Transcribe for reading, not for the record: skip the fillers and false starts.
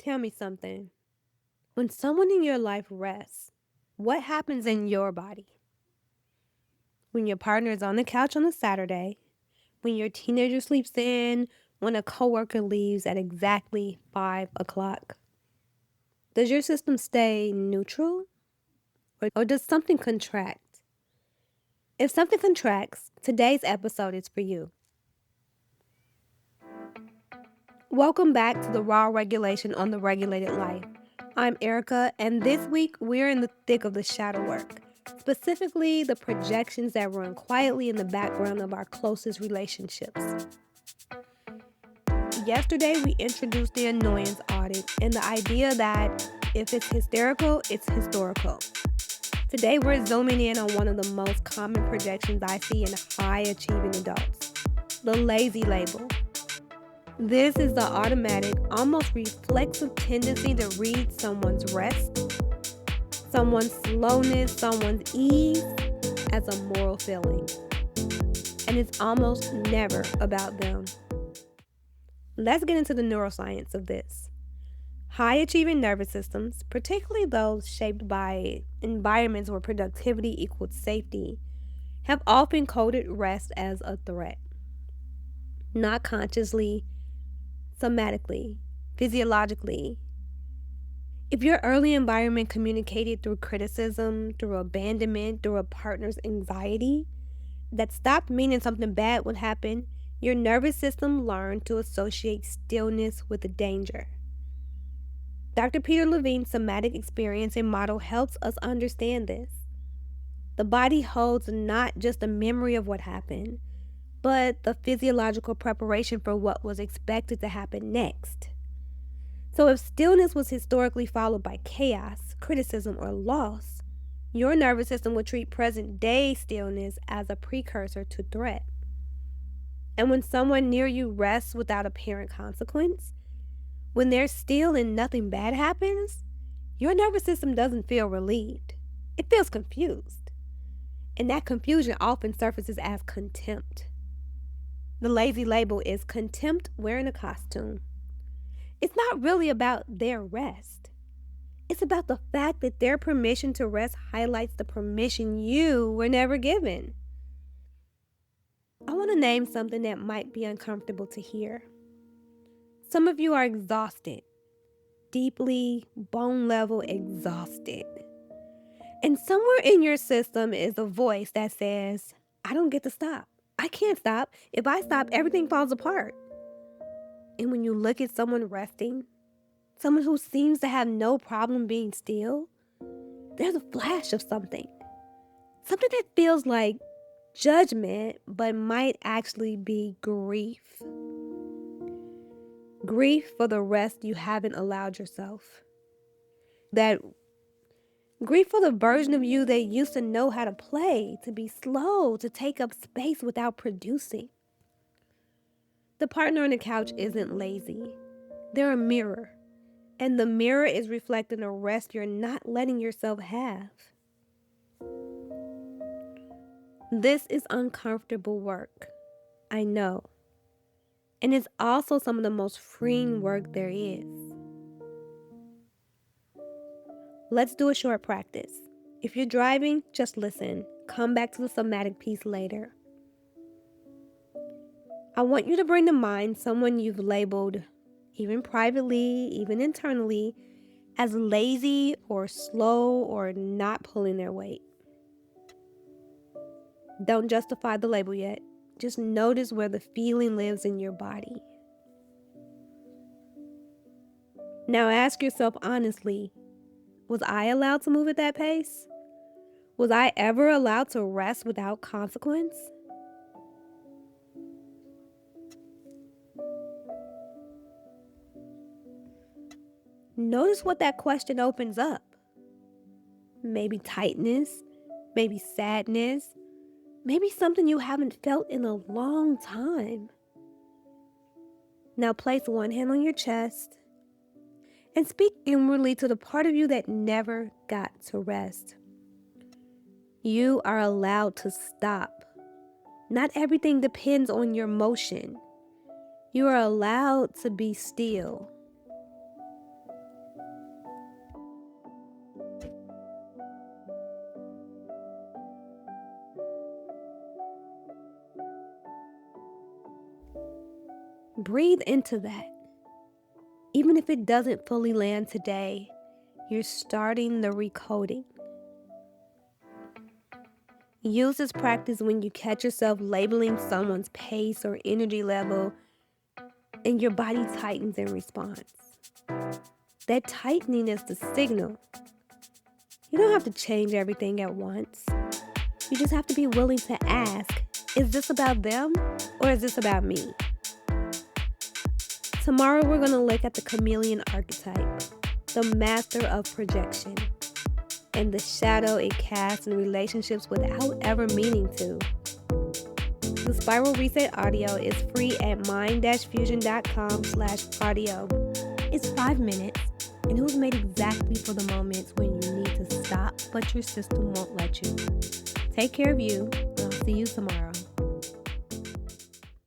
Tell me something. When someone in your life rests, what happens in your body? When your partner is on the couch on a Saturday, when your teenager sleeps in, when a coworker leaves at exactly 5 o'clock, does your system stay neutral or does something contract? If something contracts, today's episode is for you. Welcome back to the Raw Regulation on the Regulated Life. I'm Erica, and this week we're in the thick of the shadow work, specifically the projections that run quietly in the background of our closest relationships. Yesterday, we introduced the annoyance audit and the idea that if it's hysterical, it's historical. Today, we're zooming in on one of the most common projections I see in high-achieving adults, the lazy label. This is the automatic, almost reflexive tendency to read someone's rest, someone's slowness, someone's ease as a moral failing. And it's almost never about them. Let's get into the neuroscience of this. High-achieving nervous systems, particularly those shaped by environments where productivity equals safety, have often coded rest as a threat. Not consciously, somatically, physiologically. If your early environment communicated through criticism, through abandonment, through a partner's anxiety, that stopped meaning something bad would happen, your nervous system learned to associate stillness with the danger. Dr. Peter Levine's somatic experience and model helps us understand this. The body holds not just a memory of what happened, but the physiological preparation for what was expected to happen next. So if stillness was historically followed by chaos, criticism, or loss, your nervous system would treat present-day stillness as a precursor to threat. And when someone near you rests without apparent consequence, when they're still and nothing bad happens, your nervous system doesn't feel relieved. It feels confused. And that confusion often surfaces as contempt. The lazy label is contempt wearing a costume. It's not really about their rest. It's about the fact that their permission to rest highlights the permission you were never given. I want to name something that might be uncomfortable to hear. Some of you are exhausted, deeply, bone level exhausted. And somewhere in your system is a voice that says, I don't get to stop. I can't stop. If I stop, everything falls apart. And when you look at someone resting, someone who seems to have no problem being still, there's a flash of something. Something that feels like judgment, but might actually be grief. Grief for the rest you haven't allowed yourself. That grief for the version of you that used to know how to play, to be slow, to take up space without producing. The partner on the couch isn't lazy. They're a mirror. And the mirror is reflecting a rest you're not letting yourself have. This is uncomfortable work. I know. And it's also some of the most freeing work there is. Let's do a short practice. If you're driving, just listen. Come back to the somatic piece later. I want you to bring to mind someone you've labeled, even privately, even internally, as lazy or slow or not pulling their weight. Don't justify the label yet. Just notice where the feeling lives in your body. Now ask yourself honestly, was I allowed to move at that pace? Was I ever allowed to rest without consequence? Notice what that question opens up. Maybe tightness, maybe sadness, maybe something you haven't felt in a long time. Now place one hand on your chest and speak inwardly to the part of you that never got to rest. You are allowed to stop. Not everything depends on your motion. You are allowed to be still. Breathe into that. Even if it doesn't fully land today, you're starting the recoding. Use this practice when you catch yourself labeling someone's pace or energy level and your body tightens in response. That tightening is the signal. You don't have to change everything at once. You just have to be willing to ask, is this about them or is this about me? Tomorrow we're going to look at the chameleon archetype, the master of projection, and the shadow it casts in relationships without ever meaning to. The Spiral Reset audio is free at mind-fusion.com/audio. It's 5 minutes, and it was made exactly for the moments when you need to stop, but your system won't let you. Take care of you, and I'll see you tomorrow.